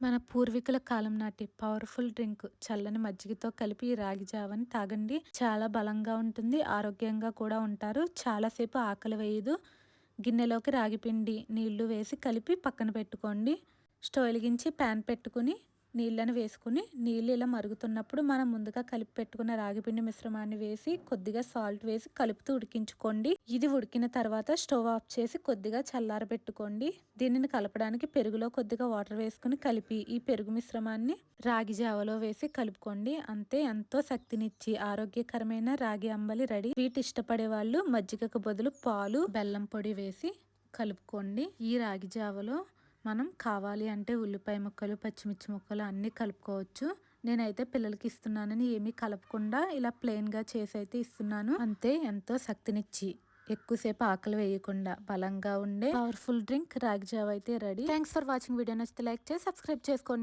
మన పూర్వీకుల కాలం నాటి పవర్ఫుల్ డ్రింక్ చల్లని మజ్జిగతో కలిపి ఈ రాగి జావని తాగండి. చాలా బలంగా ఉంటుంది, ఆరోగ్యంగా కూడా ఉంటారు. చాలాసేపు ఆకలి వేయదు. గిన్నెలోకి రాగి పిండి నీళ్లు వేసి కలిపి పక్కన పెట్టుకోండి. స్టవ్ వెలిగించి ప్యాన్ పెట్టుకుని నీళ్ళని వేసుకుని నీళ్ళు ఇలా మరుగుతున్నప్పుడు మనం ముందుగా కలిపి పెట్టుకున్న రాగిపిండి మిశ్రమాన్ని వేసి కొద్దిగా సాల్ట్ వేసి కలుపుతూ ఉడికించుకోండి. ఇది ఉడికిన తర్వాత స్టవ్ ఆఫ్ చేసి కొద్దిగా చల్లారబెట్టుకోండి. దీనిని కలపడానికి పెరుగులో కొద్దిగా వాటర్ వేసుకుని కలిపి ఈ పెరుగు మిశ్రమాన్ని రాగి జావలో వేసి కలుపుకోండి. అంతే, ఎంతో శక్తినిచ్చి ఆరోగ్యకరమైన రాగి అంబలి రెడీ. వీటి ఇష్టపడే వాళ్ళు మజ్జిగకు బదులు పాలు, బెల్లం పొడి వేసి కలుపుకోండి. ఈ రాగి జావలో మనం కావాలి అంటే ఉల్లిపాయ ముక్కలు, పచ్చిమిర్చి ముక్కలు అన్నీ కలుపుకోవచ్చు. నేనైతే పిల్లలకి ఇస్తున్నానని ఏమీ కలపకుండా ఇలా ప్లెయిన్గా చేసి అయితే ఇస్తున్నాను. అంతే, ఎంతో శక్తినిచ్చి ఎక్కువసేపు ఆకలి వేయకుండా బలంగా ఉండే పవర్ఫుల్ డ్రింక్ రాగి జావ అయితే ready. Thanks for watching. Video నచ్చితే లైక్ చేసి సబ్స్క్రైబ్ చేసుకోండి.